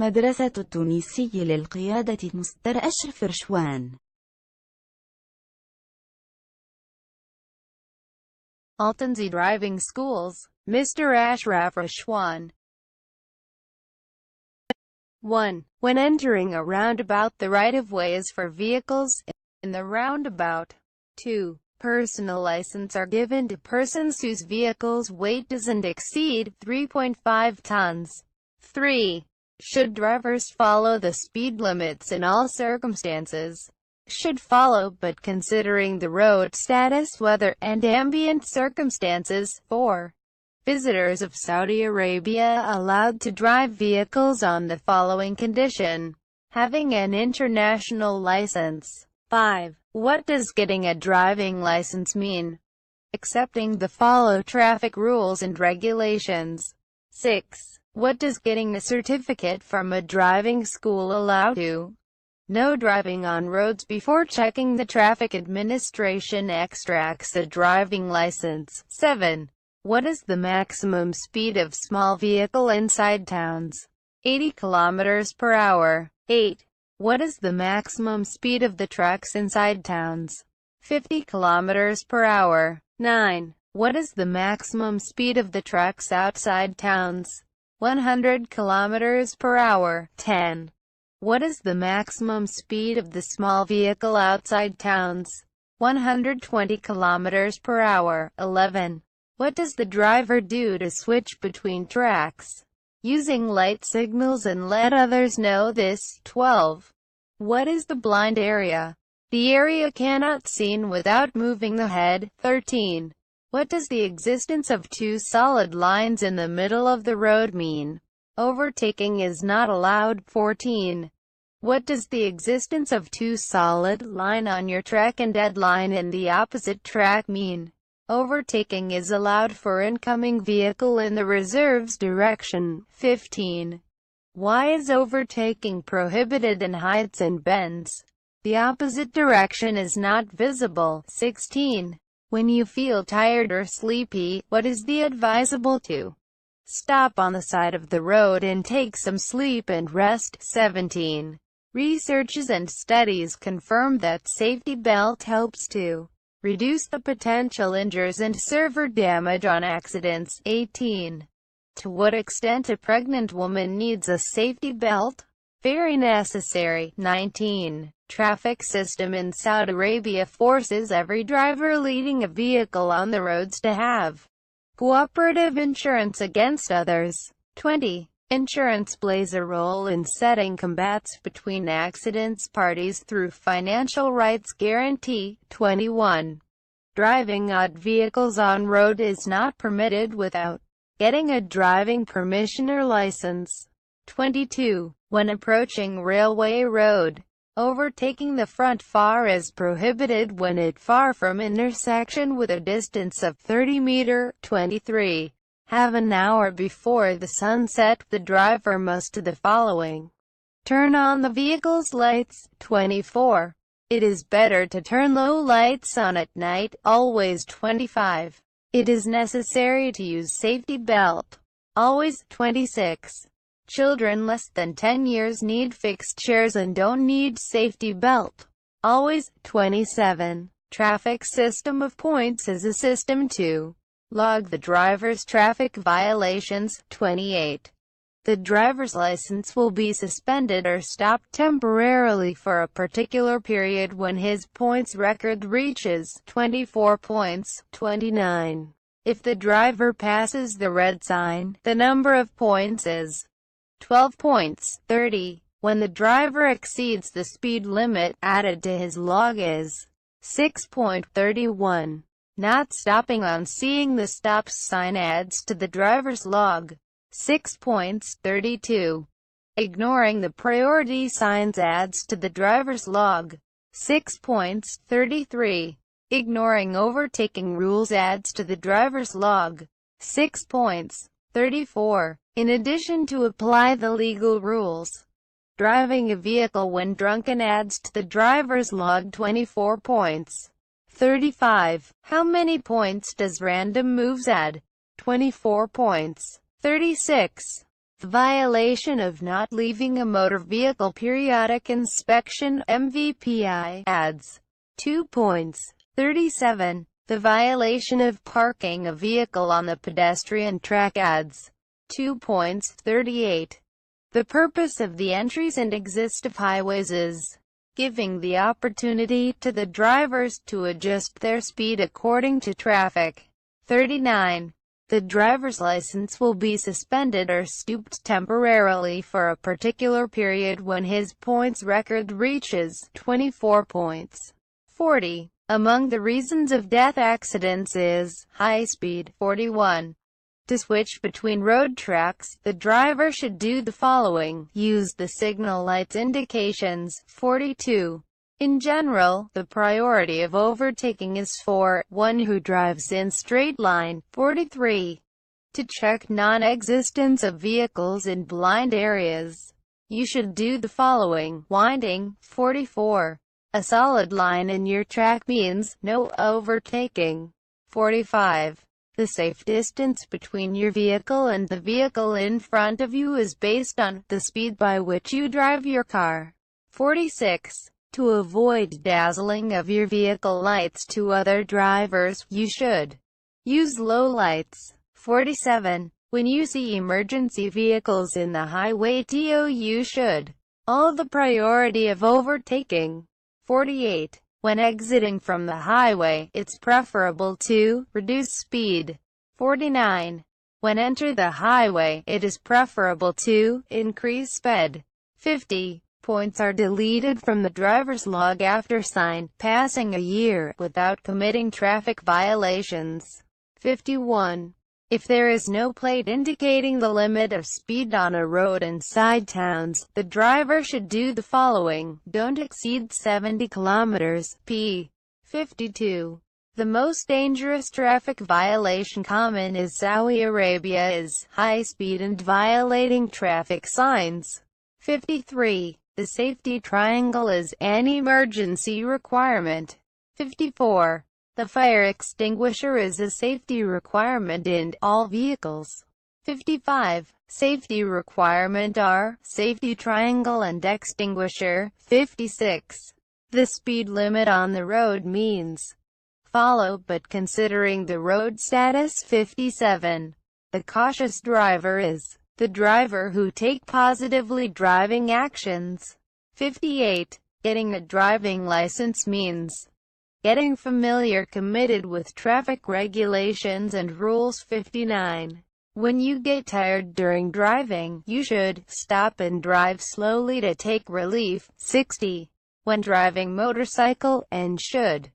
مدرسة التونسي للقيادة مستر أ.اشرف رشوان. Altanzi Driving Schools, Mr. Ashraf Rashwan. 1. When entering a roundabout, the right-of-way is for vehicles in the roundabout. 2. Personal license are given to persons whose vehicle's weight doesn't exceed 3.5 tons. 3. Should drivers follow the speed limits in all circumstances? Should follow, but considering the road status, weather, and ambient circumstances. 4. Visitors of Saudi Arabia allowed to drive vehicles on the following condition: having an international license. 5. What does getting a driving license mean? Accepting the follow traffic rules and regulations. 6. What does getting a certificate from a driving school allow to? No driving on roads before checking the Traffic Administration extracts a driving license. 7. What is the maximum speed of small vehicle inside towns? 80 km per hour. 8. What is the maximum speed of the trucks inside towns? 50 km per hour. 9. What is the maximum speed of the trucks outside towns? 100 km per hour. 10. What is the maximum speed of the small vehicle outside towns? 120 km per hour. 11. What does the driver do to switch between tracks? Using light signals and let others know this. 12. What is the blind area? The area cannot seen without moving the head. 13. What does the existence of two solid lines in the middle of the road mean? Overtaking is not allowed. 14. What does the existence of two solid line on your track and dead line in the opposite track mean? Overtaking is allowed for incoming vehicle in the reserve's direction. 15. Why is overtaking prohibited in heights and bends? The opposite direction is not visible. 16. When you feel tired or sleepy, what is the advisable to? Stop on the side of the road and take some sleep and rest. 17. Researches and studies confirm that safety belt helps to reduce the potential injuries and severe damage on accidents. 18. To what extent a pregnant woman needs a safety belt? Very necessary. 19. Traffic system in Saudi Arabia forces every driver leading a vehicle on the roads to have cooperative insurance against others. 20. Insurance plays a role in setting combats between accidents parties through financial rights guarantee. 21. Driving odd vehicles on road is not permitted without getting a driving permission or license. 22. When approaching railway road, overtaking the front car is prohibited when it far from intersection with a distance of 30 meters. 23. Have an hour before the sunset, the driver must do the following: turn on the vehicle's lights. 24. It is better to turn low lights on at night, always. 25. It is necessary to use safety belt, always. 26. Children less than 10 years need fixed chairs and don't need safety belt, always. 27. Traffic system of points is a system to log the driver's traffic violations. 28. The driver's license will be suspended or stopped temporarily for a particular period when his points record reaches 24 points. 29. If the driver passes the red sign, the number of points is 12 points. 30. When the driver exceeds the speed limit, added to his log is 6.31. Not stopping on seeing the stop sign adds to the driver's log 6 points. 32. Ignoring the priority signs adds to the driver's log 6 points. 33. Ignoring overtaking rules adds to the driver's log 6 points. 34. In addition to apply the legal rules, driving a vehicle when drunken adds to the driver's log 24 points. 35. How many points does random moves add? 24 points. 36. The violation of not leaving a motor vehicle periodic inspection (MVPI) adds 2 points. 37. The violation of parking a vehicle on the pedestrian track adds 2 points. 38. The purpose of the entries and exits of highways is giving the opportunity to the drivers to adjust their speed according to traffic. 39. The driver's license will be suspended or stopped temporarily for a particular period when his points record reaches 24 points. 40. Among the reasons of death accidents is high speed. 41. To switch between road tracks, the driver should do the following: use the signal light's indications. 42. In general, the priority of overtaking is for one who drives in straight line. 43. To check non-existence of vehicles in blind areas, you should do the following: winding. 44. A solid line in your track means no overtaking. 45. The safe distance between your vehicle and the vehicle in front of you is based on the speed by which you drive your car. 46. To avoid dazzling of your vehicle lights to other drivers, you should use low lights. 47. When you see emergency vehicles in the highway you should all the priority of overtaking. 48. When exiting from the highway, it's preferable to reduce speed. 49. When enter the highway, it is preferable to increase speed. 50. Points are deleted from the driver's log after passing a year without committing traffic violations. 51. If there is no plate indicating the limit of speed on a road inside towns, the driver should do the following: don't exceed 70 km/h. 52. The most dangerous traffic violation common in Saudi Arabia is high speed and violating traffic signs. 53. The safety triangle is an emergency requirement. 54. The fire extinguisher is a safety requirement in all vehicles. 55. Safety requirement are safety triangle and extinguisher. 56. The speed limit on the road means follow but considering the road status. 57. The cautious driver is the driver who take positively driving actions. 58. Getting a driving license means getting familiar committed with traffic regulations and rules. 59. When you get tired during driving, you should stop and drive slowly to take relief. 60. When driving motorcycle, and should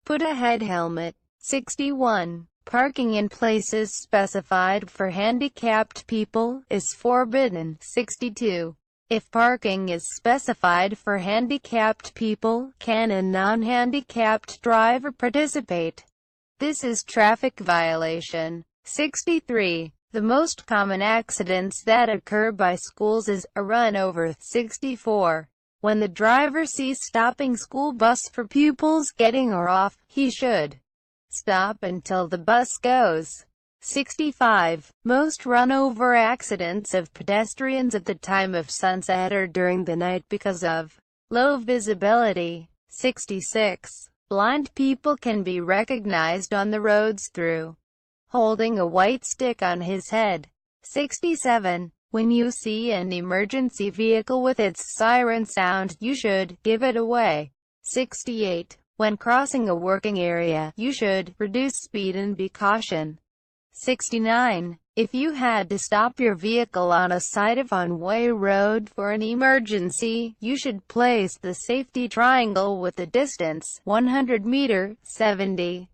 put a head helmet. 61. Parking in places specified for handicapped people is forbidden. 62. If parking is specified for handicapped people, can a non-handicapped driver participate? This is traffic violation. 63. The most common accidents that occur by schools is a run over. 64. When the driver sees stopping school bus for pupils getting off, he should stop until the bus goes. 65. Most run-over accidents of pedestrians at the time of sunset or during the night because of low visibility. 66. Blind people can be recognized on the roads through holding a white stick on his head. 67. When you see an emergency vehicle with its siren sound, you should give it away. 68. When crossing a working area, you should reduce speed and be caution. 69. If you had to stop your vehicle on a side of one-way road for an emergency, you should place the safety triangle with a distance 100 meter. 70.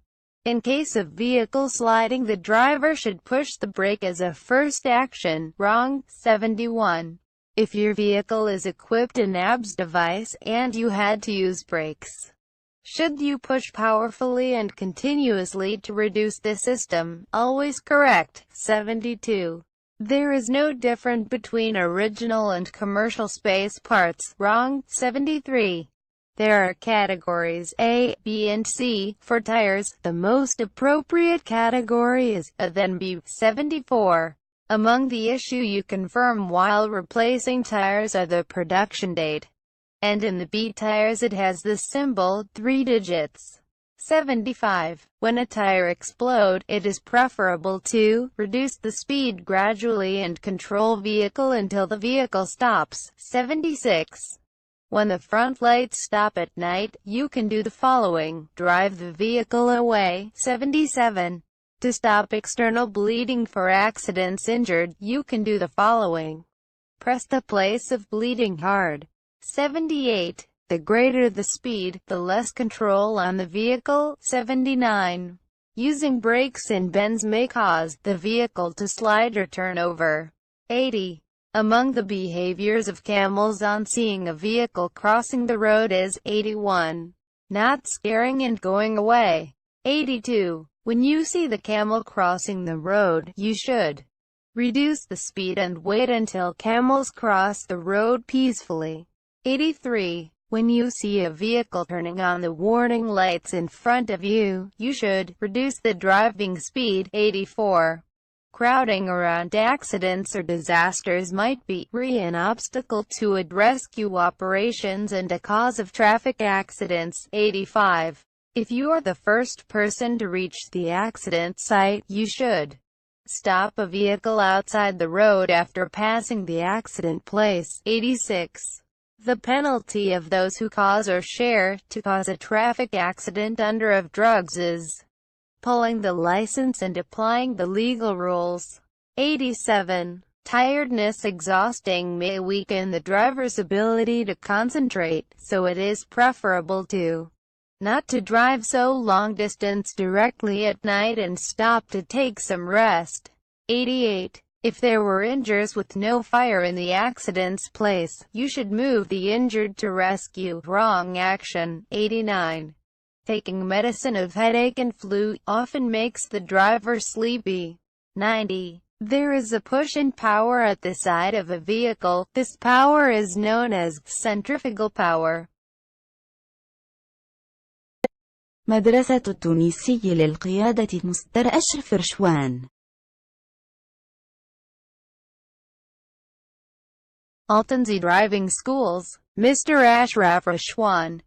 In case of vehicle sliding, the driver should push the brake as a first action. Wrong. 71. If your vehicle is equipped an ABS device, and you had to use brakes, should you push powerfully and continuously to reduce the system? Always correct. 72. There is no difference between original and commercial space parts. Wrong. 73. There are categories A, B and C for tires. The most appropriate category is A then B. 74. Among the issue you confirm while replacing tires are the production date, and in the B tires it has the symbol, 3 digits. 75. When a tire explodes, it is preferable to reduce the speed gradually and control vehicle until the vehicle stops. 76. When the front lights stop at night, you can do the following: drive the vehicle away. 77. To stop external bleeding for accidents injured, you can do the following: press the place of bleeding hard. 78. The greater the speed, the less control on the vehicle. 79. Using brakes in bends may cause the vehicle to slide or turn over. 80. Among the behaviors of camels on seeing a vehicle crossing the road is 81. Not scaring and going away. 82. When you see the camel crossing the road, you should reduce the speed and wait until camels cross the road peacefully. 83. When you see a vehicle turning on the warning lights in front of you, you should reduce the driving speed. 84. Crowding around accidents or disasters might be an obstacle to rescue operations and a cause of traffic accidents. 85. If you are the first person to reach the accident site, you should stop a vehicle outside the road after passing the accident place. 86. The penalty of those who cause or share to cause a traffic accident under of drugs is pulling the license and applying the legal rules. 87. Tiredness exhausting may weaken the driver's ability to concentrate, so it is preferable to not to drive so long distance directly at night and stop to take some rest. 88. If there were injuries with no fire in the accident's place, you should move the injured to rescue. Wrong action. 89. Taking medicine of headache and flu often makes the driver sleepy. 90. There is a push in power at the side of a vehicle. This power is known as centrifugal power. مدرسة التونسي للقيادة مستر أشرف رشوان. Altanzi Driving Schools, Mr. Ashraf Rashwan.